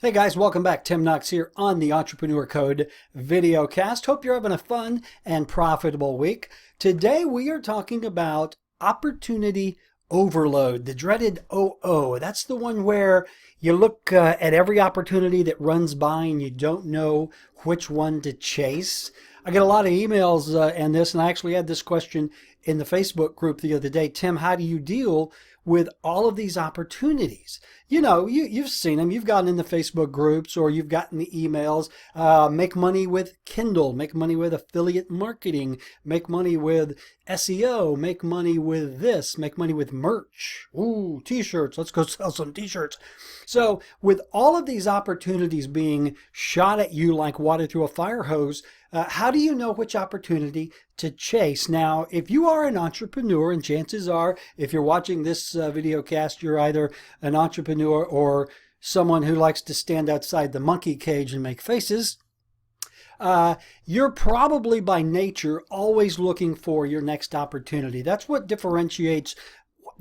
Hey guys, welcome back. Tim Knox here on the Entrepreneur Code video cast. Hope you're having a fun and profitable week. Today we are talking about opportunity overload, the dreaded OO. That's the one where you look at every opportunity that runs by and you don't know which one to chase. I get a lot of emails on this, and I actually had this question in the Facebook group the other day. Tim, how do you deal with all of these opportunities? You know, you've seen them. You've gotten in the Facebook groups or you've gotten the emails. Make money with Kindle, make money with affiliate marketing, make money with SEO, make money with this, make money with merch. Ooh, t-shirts. Let's go sell some t-shirts. So with all of these opportunities being shot at you like water through a fire hose, how do you know which opportunity to chase? Now, if you are an entrepreneur, and chances are, if you're watching this video cast, you're either an entrepreneur or someone who likes to stand outside the monkey cage and make faces, you're probably by nature always looking for your next opportunity. That's what differentiates,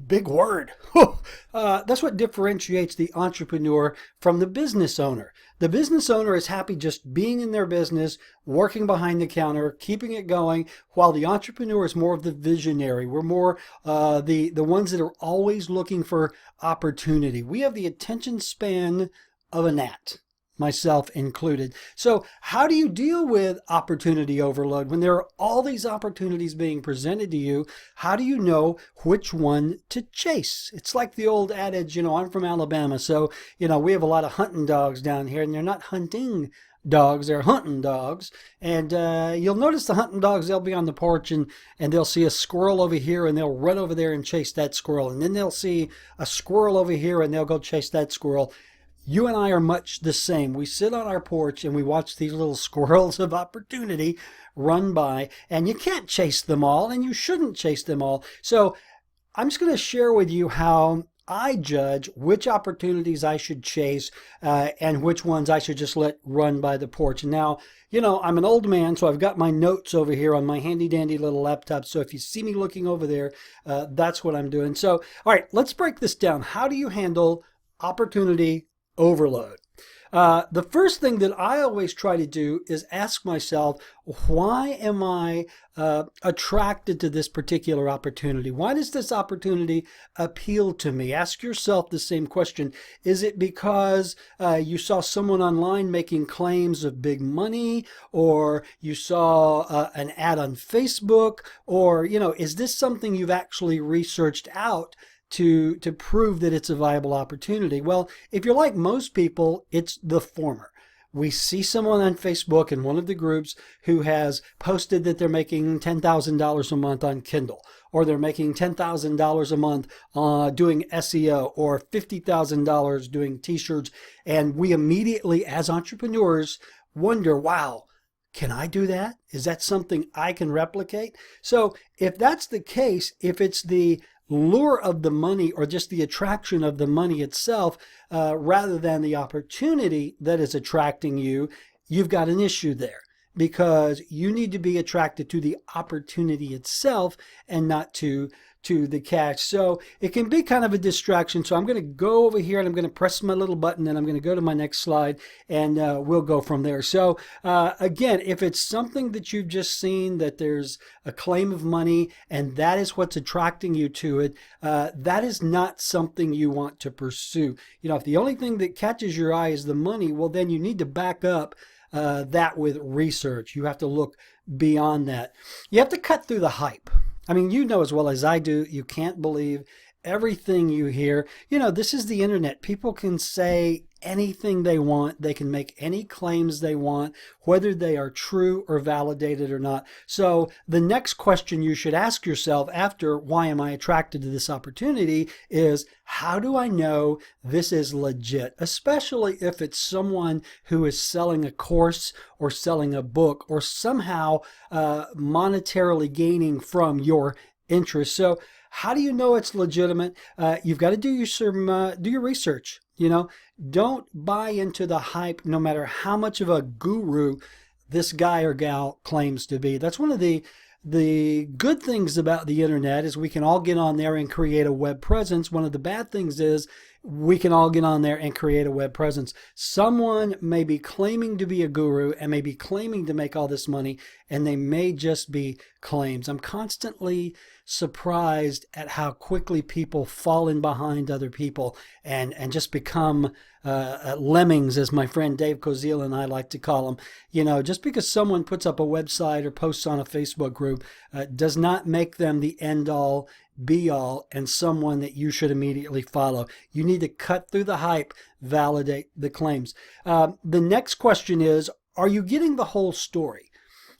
big word, that's what differentiates the entrepreneur from the business owner. The business owner is happy just being in their business, working behind the counter, keeping it going, while the entrepreneur is more of the visionary. We're more the ones that are always looking for opportunity. We have the attention span of a gnat, myself included. So how do you deal with opportunity overload when there are all these opportunities being presented to you? How do you know which one to chase? It's like the old adage, I'm from Alabama, so we have a lot of hunting dogs down here, and they're not hunting dogs, they're hunting dogs. And you'll notice the hunting dogs, they'll be on the porch and they'll see a squirrel over here and they'll run over there and chase that squirrel, and then they'll see a squirrel over here and they'll go chase that squirrel. You and I are much the same. We sit on our porch and we watch these little squirrels of opportunity run by, and you can't chase them all, and you shouldn't chase them all. So I'm just going to share with you how I judge which opportunities I should chase and which ones I should just let run by the porch. And now, I'm an old man, so I've got my notes over here on my handy dandy little laptop. So if you see me looking over there, that's what I'm doing. So, all right, let's break this down. How do you handle opportunity overload? The first thing that I always try to do is ask myself, why am I attracted to this particular opportunity? Why does this opportunity appeal to me? Ask yourself the same question. Is it because you saw someone online making claims of big money, or you saw an ad on Facebook, or, is this something you've actually researched out to prove that it's a viable opportunity? Well, if you're like most people, it's the former. We see someone on Facebook in one of the groups who has posted that they're making $10,000 a month on Kindle, or they're making $10,000 a month doing SEO, or $50,000 doing t-shirts. And we immediately, as entrepreneurs, wonder, wow, can I do that? Is that something I can replicate? So if that's the case, if it's the lure of the money or just the attraction of the money itself, rather than the opportunity that is attracting you, you've got an issue there, because you need to be attracted to the opportunity itself and not to the cash. So it can be kind of a distraction. So I'm going to go over here and I'm going to press my little button and I'm going to go to my next slide, and we'll go from there. So again, if it's something that you've just seen, that there's a claim of money and that is what's attracting you to it, that is not something you want to pursue. If the only thing that catches your eye is the money, well, then you need to back up that with research. You have to look beyond that. You have to cut through the hype. I mean, you know as well as I do, you can't believe everything you hear. This is the internet. People can say anything they want. They can make any claims they want, whether they are true or validated or not. So the next question you should ask yourself after, why am I attracted to this opportunity, is, how do I know this is legit? Especially if it's someone who is selling a course or selling a book or somehow monetarily gaining from your interest. So how do you know it's legitimate? You've got to do your research. Don't buy into the hype, no matter how much of a guru this guy or gal claims to be. That's one of the good things about the internet, is we can all get on there and create a web presence. One of the bad things is we can all get on there and create a web presence. Someone may be claiming to be a guru and may be claiming to make all this money, and they may just be claims. I'm constantly surprised at how quickly people fall in behind other people and just become lemmings, as my friend Dave Koziel and I like to call them. You know, just because someone puts up a website or posts on a Facebook group does not make them the end-all, be-all, and someone that you should immediately follow. You need to cut through the hype, validate the claims. The next question is, are you getting the whole story?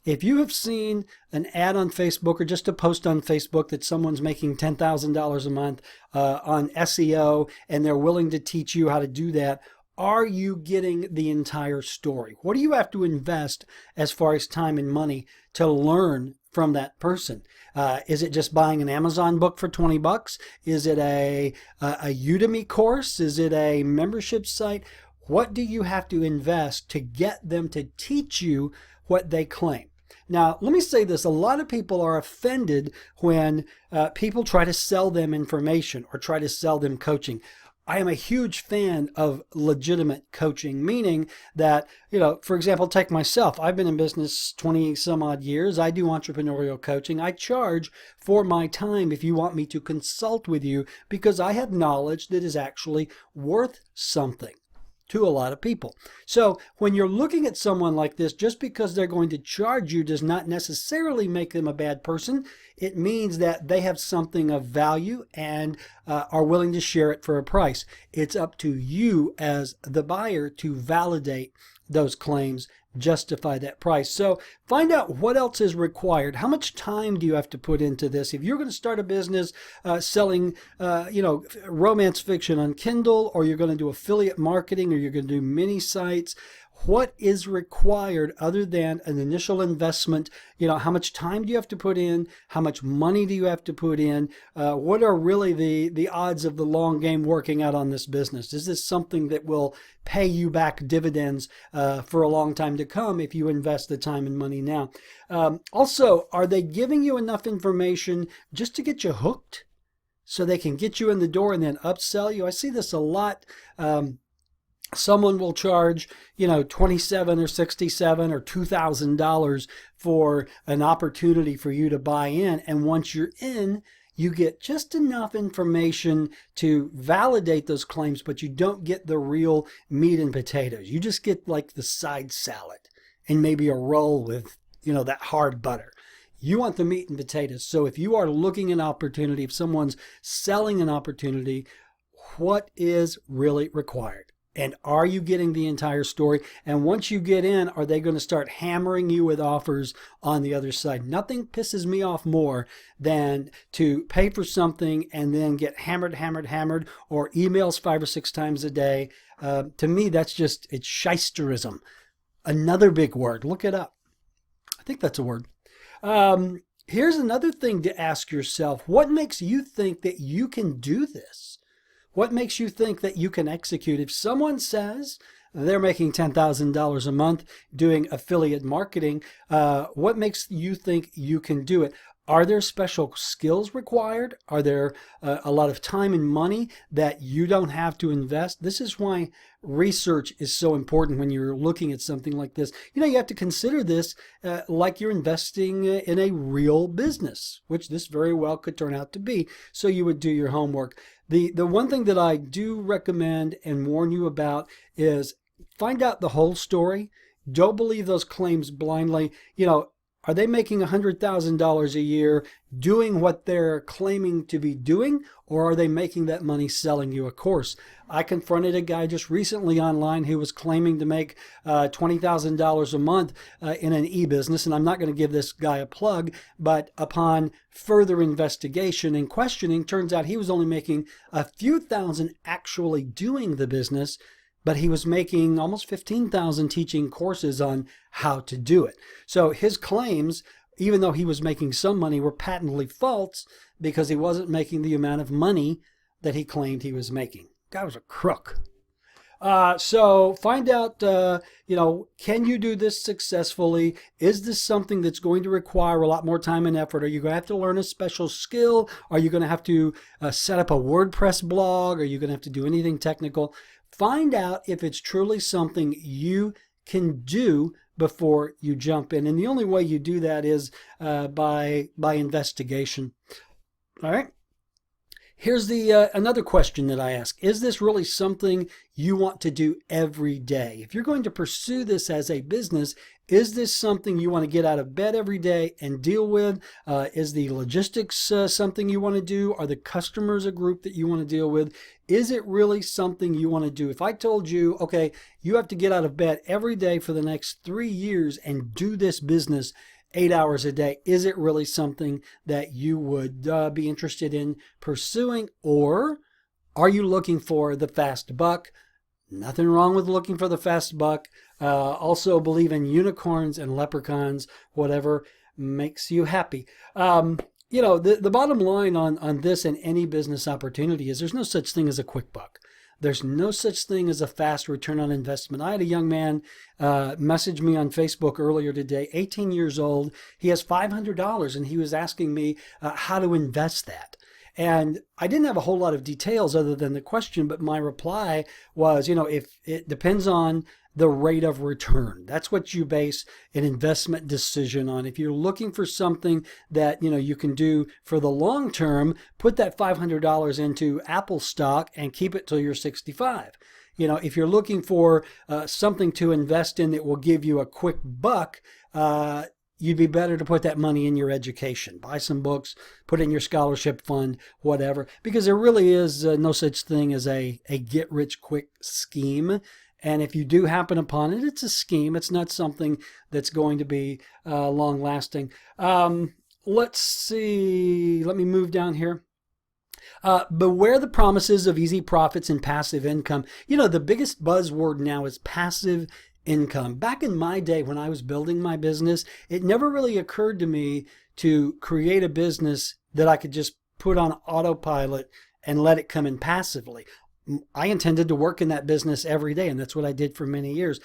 If you have seen an ad on Facebook or just a post on Facebook that someone's making $10,000 a month on SEO and they're willing to teach you how to do that, are you getting the entire story? What do you have to invest as far as time and money to learn from that person? Is it just buying an Amazon book for 20 bucks? Is it a Udemy course? Is it a membership site? What do you have to invest to get them to teach you what they claim? Now, let me say this. A lot of people are offended when people try to sell them information or try to sell them coaching. I am a huge fan of legitimate coaching, meaning that, for example, take myself. I've been in business 20 some odd years. I do entrepreneurial coaching. I charge for my time if you want me to consult with you because I have knowledge that is actually worth something to a lot of people. So when you're looking at someone like this, just because they're going to charge you does not necessarily make them a bad person. It means that they have something of value and are willing to share it for a price. It's up to you as the buyer to validate those claims, justify that price. So find out what else is required. How much time do you have to put into this? If you're going to start a business selling, romance fiction on Kindle, or you're going to do affiliate marketing, or you're going to do mini sites, what is required other than an initial investment? How much time do you have to put in? How much money do you have to put in? What are really the odds of the long game working out on this business? Is this something that will pay you back dividends for a long time to come if you invest the time and money now? Also, are they giving you enough information just to get you hooked so they can get you in the door and then upsell you? I see this a lot. Someone will charge, $27 or $67 or $2,000 for an opportunity for you to buy in. And once you're in, you get just enough information to validate those claims, but you don't get the real meat and potatoes. You just get like the side salad and maybe a roll with, that hard butter. You want the meat and potatoes. So if you are looking at an opportunity, if someone's selling an opportunity, what is really required? And are you getting the entire story? And once you get in, are they going to start hammering you with offers on the other side? Nothing pisses me off more than to pay for something and then get hammered, or emails 5 or 6 times a day. To me, it's shysterism. Another big word. Look it up. I think that's a word. Here's another thing to ask yourself. What makes you think that you can do this? What makes you think that you can execute? If someone says they're making $10,000 a month doing affiliate marketing, what makes you think you can do it? Are there special skills required? Are there a lot of time and money that you don't have to invest? This is why research is so important when you're looking at something like this. You have to consider this like you're investing in a real business, which this very well could turn out to be. So you would do your homework. The one thing that I do recommend and warn you about is find out the whole story. Don't believe those claims blindly. Are they making $100,000 a year doing what they're claiming to be doing, or are they making that money selling you a course? I confronted a guy just recently online who was claiming to make $20,000 a month in an e-business, and I'm not going to give this guy a plug, but upon further investigation and questioning, turns out he was only making a few thousand actually doing the business, but he was making almost $15,000 teaching courses on how to do it. So his claims, even though he was making some money, were patently false because he wasn't making the amount of money that he claimed he was making. Guy was a crook. So find out, can you do this successfully? Is this something that's going to require a lot more time and effort? Are you going to have to learn a special skill? Are you going to have to set up a WordPress blog? Are you going to have to do anything technical? Find out if it's truly something you can do before you jump in. And the only way you do that is by investigation. All right. Here's the another question that I ask. Is this really something you want to do every day? If you're going to pursue this as a business, is this something you want to get out of bed every day and deal with? Is the logistics something you want to do? Are the customers a group that you want to deal with? Is it really something you want to do? If I told you, okay, you have to get out of bed every day for the next 3 years and do this business 8 hours a day, is it really something that you would be interested in pursuing? Or are you looking for the fast buck? Nothing wrong with looking for the fast buck. Also believe in unicorns and leprechauns, whatever makes you happy. The bottom line on this and any business opportunity is there's no such thing as a quick buck. There's no such thing as a fast return on investment. I had a young man message me on Facebook earlier today, 18 years old. He has $500 and he was asking me how to invest that. And I didn't have a whole lot of details other than the question, but my reply was, if it depends on the rate of return. That's what you base an investment decision on. If you're looking for something that you can do for the long term, put that $500 into Apple stock and keep it till you're 65. If you're looking for something to invest in that will give you a quick buck, you'd be better to put that money in your education. Buy some books, put it in your scholarship fund, whatever, because there really is no such thing as a get-rich-quick scheme. And if you do happen upon it, it's a scheme. It's not something that's going to be long-lasting. Let's see. Let me move down here. Beware the promises of easy profits and passive income. The biggest buzzword now is passive income. Back in my day when I was building my business, it never really occurred to me to create a business that I could just put on autopilot and let it come in passively. I intended to work in that business every day, and that's what I did for many years.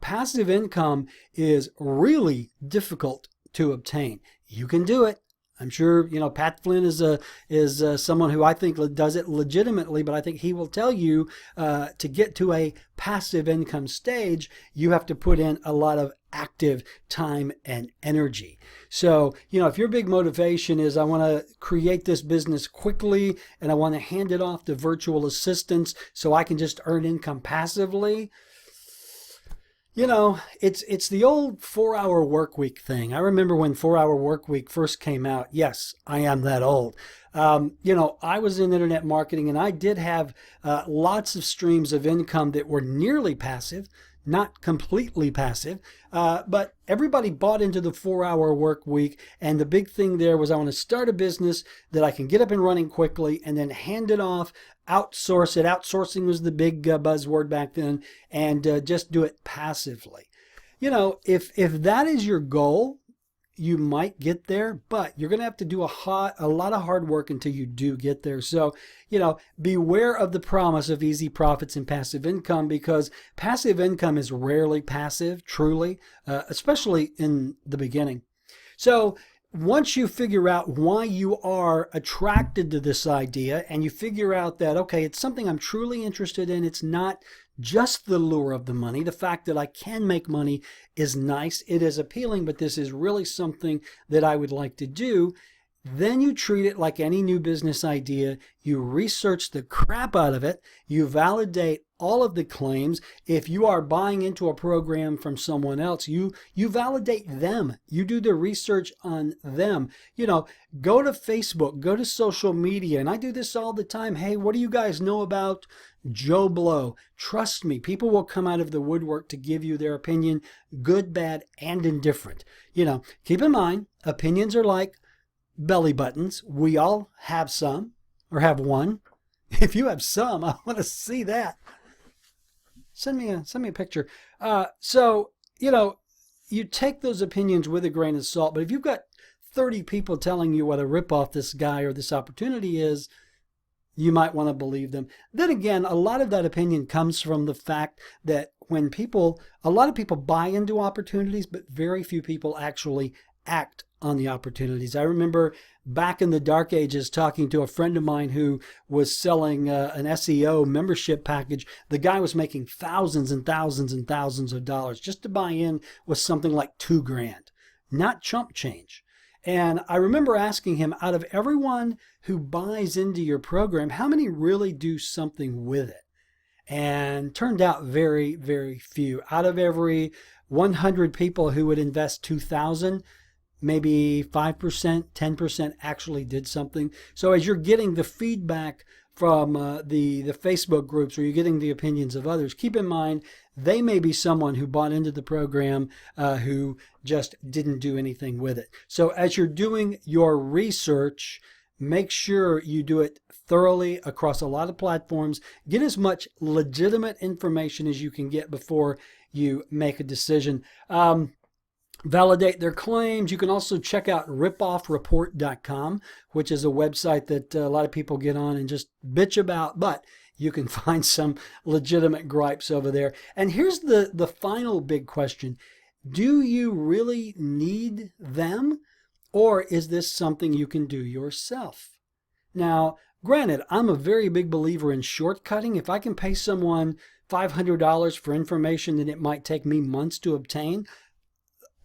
Passive income is really difficult to obtain. You can do it. I'm sure, Pat Flynn is someone who I think does it legitimately, but I think he will tell you to get to a passive income stage, you have to put in a lot of active time and energy. So, if your big motivation is I want to create this business quickly and I want to hand it off to virtual assistants so I can just earn income passively, it's the old 4-hour work week thing. I remember when 4-hour work week first came out. Yes, I am that old. I was in internet marketing and I did have lots of streams of income that were nearly passive, not completely passive, but everybody bought into the 4-hour work week. And the big thing there was I want to start a business that I can get up and running quickly and then hand it off, outsource it. Outsourcing was the big buzzword back then, and just do it passively. If that is your goal, you might get there, but you're going to have to do a lot of hard work until you do get there. So, beware of the promise of easy profits and passive income, because passive income is rarely passive, truly, especially in the beginning. So once you figure out why you are attracted to this idea and you figure out that, okay, it's something I'm truly interested in, it's not just the lure of the money. The fact that I can make money is nice. It is appealing, but this is really something that I would like to do. Then you treat it like any new business idea. You research the crap out of it. You validate all of the claims. If you are buying into a program from someone else, you validate them. You do the research on them. Go to Facebook, go to social media, and I do this all the time. Hey, what do you guys know about Joe Blow? Trust me, people will come out of the woodwork to give you their opinion, good, bad, and indifferent. Keep in mind, opinions are like belly buttons. We all have some, or have one. If you have some, I want to see that. Send me a picture. So you take those opinions with a grain of salt. But if you've got 30 people telling you what a ripoff this guy or this opportunity is, you might want to believe them. Then again, a lot of that opinion comes from the fact that a lot of people buy into opportunities, but very few people actually act on the opportunities. I remember back in the dark ages talking to a friend of mine who was selling an SEO membership package. The guy was making thousands and thousands and thousands of dollars. Just to buy in was something like $2,000, not chump change. And I remember asking him, out of everyone who buys into your program, how many really do something with it? And turned out very, very few. Out of every 100 people who would invest 2,000, maybe 5%, 10% actually did something. So as you're getting the feedback from the Facebook groups, or you're getting the opinions of others, keep in mind they may be someone who bought into the program who just didn't do anything with it. So as you're doing your research, make sure you do it thoroughly across a lot of platforms. Get as much legitimate information as you can get before you make a decision. Validate their claims. You can also check out ripoffreport.com, which is a website that a lot of people get on and just bitch about, but you can find some legitimate gripes over there. And here's the final big question. Do you really need them, or is this something you can do yourself? Now, granted, I'm a very big believer in shortcutting. If I can pay someone $500 for information that it might take me months to obtain,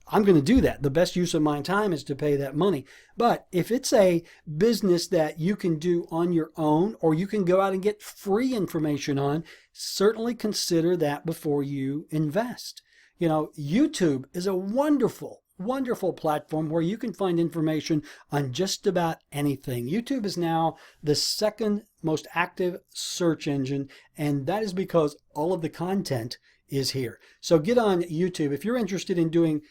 I'm going to do that. The best use of my time is to pay that money. But if it's a business that you can do on your own, or you can go out and get free information on, certainly consider that before you invest. You know, YouTube is a wonderful, wonderful platform where you can find information on just about anything. YouTube is now the second most active search engine, and that is because all of the content is here. So get on YouTube. If you're interested in doing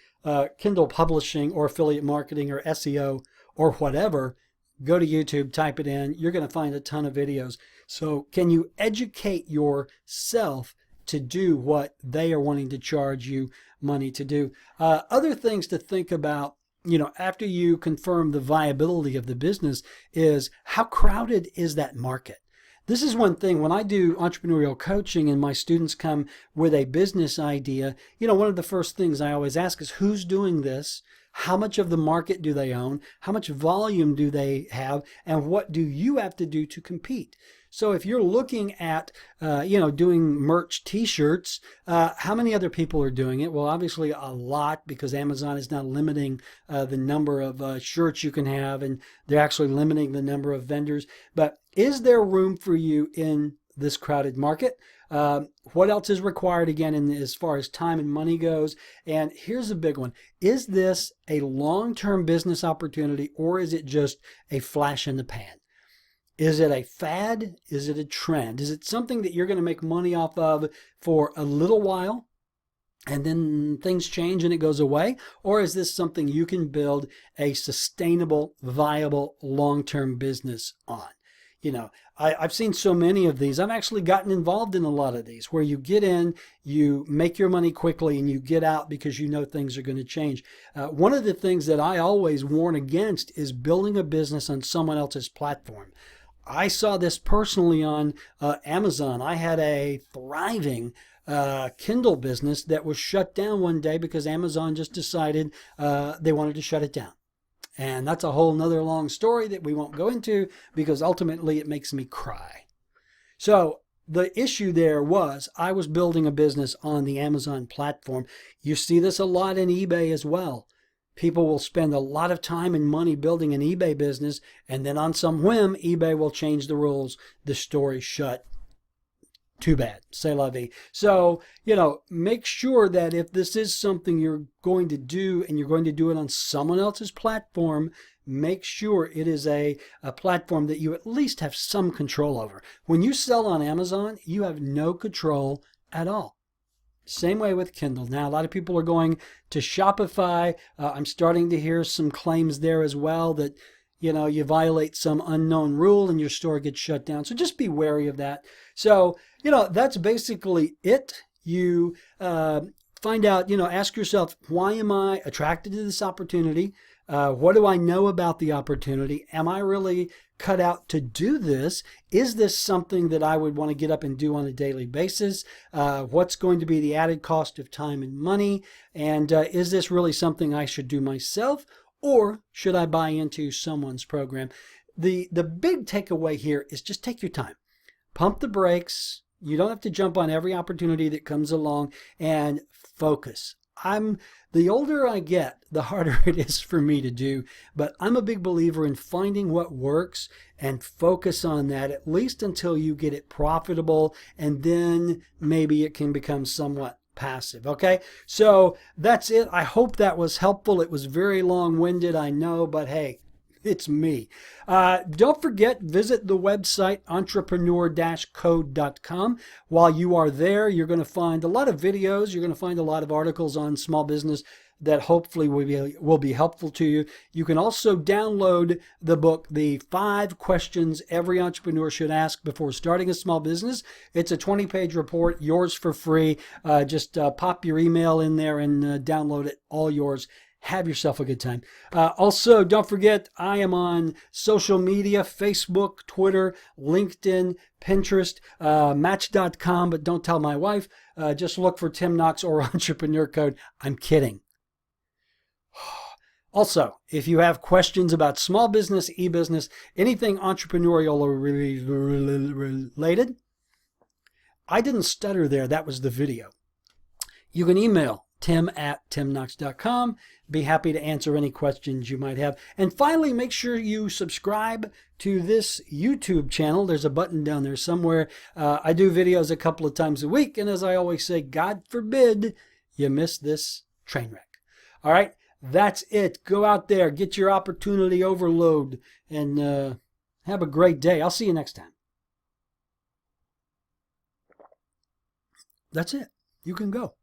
Kindle publishing or affiliate marketing or SEO or whatever, go to YouTube, type it in. You're going to find a ton of videos. So can you educate yourself to do what they are wanting to charge you money to do? Other things to think about, you know, after you confirm the viability of the business, is how crowded is that market? This is one thing when I do entrepreneurial coaching and my students come with a business idea, you know, one of the first things I always ask is, who's doing this? How much of the market do they own? How much volume do they have? And what do you have to do to compete? So if you're looking at, doing merch t-shirts, how many other people are doing it? Well, obviously a lot, because Amazon is now limiting the number of shirts you can have, and they're actually limiting the number of vendors. But is there room for you in this crowded market? What else is required again as far as time and money goes? And here's a big one. Is this a long-term business opportunity, or is it just a flash in the pan? Is it a fad? Is it a trend? Is it something that you're going to make money off of for a little while and then things change and it goes away? Or is this something you can build a sustainable, viable, long-term business on? You know, I've seen so many of these. I've actually gotten involved in a lot of these where you get in, you make your money quickly, and you get out because you know things are going to change. One of the things that I always warn against is building a business on someone else's platform. I saw this personally on Amazon. I had a thriving Kindle business that was shut down one day because Amazon just decided they wanted to shut it down. And that's a whole nother long story that we won't go into, because ultimately it makes me cry. So the issue there was I was building a business on the Amazon platform. You see this a lot in eBay as well. People will spend a lot of time and money building an eBay business, and then on some whim, eBay will change the rules. The store's shut. Too bad. C'est la vie. So, make sure that if this is something you're going to do and you're going to do it on someone else's platform, make sure it is a platform that you at least have some control over. When you sell on Amazon, you have no control at all. Same way with Kindle. Now, a lot of people are going to Shopify. I'm starting to hear some claims there as well that, you violate some unknown rule and your store gets shut down. So just be wary of that. So, that's basically it. You find out, ask yourself, why am I attracted to this opportunity? What do I know about the opportunity? Am I really cut out to do this? Is this something that I would want to get up and do on a daily basis? What's going to be the added cost of time and money? And is this really something I should do myself? Or should I buy into someone's program? The big takeaway here is just take your time. Pump the brakes. You don't have to jump on every opportunity that comes along, and focus. The older I get, the harder it is for me to do, but I'm a big believer in finding what works and focus on that at least until you get it profitable, and then maybe it can become somewhat passive. Okay, so that's it. I hope that was helpful. It was very long-winded, I know, but hey, it's me. Don't forget, visit the website entrepreneur-code.com. While you are there, you're going to find a lot of videos. You're going to find a lot of articles on small business that hopefully will be helpful to you. You can also download the book, The 5 Questions Every Entrepreneur Should Ask Before Starting a Small Business. It's a 20-page report, yours for free. Just pop your email in there and download it, all yours. Have yourself a good time. Also, don't forget, I am on social media, Facebook, Twitter, LinkedIn, Pinterest, Match.com, but don't tell my wife. Just look for Tim Knox or Entrepreneur Code. I'm kidding. Also, if you have questions about small business, e-business, anything entrepreneurial or related, I didn't stutter there. That was the video. You can email tim@timknox.com. Be happy to answer any questions you might have. And finally, make sure you subscribe to this YouTube channel. There's a button down there somewhere. I do videos a couple of times a week. And as I always say, God forbid you miss this train wreck. All right, that's it. Go out there, get your opportunity overload, and have a great day. I'll see you next time. That's it. You can go.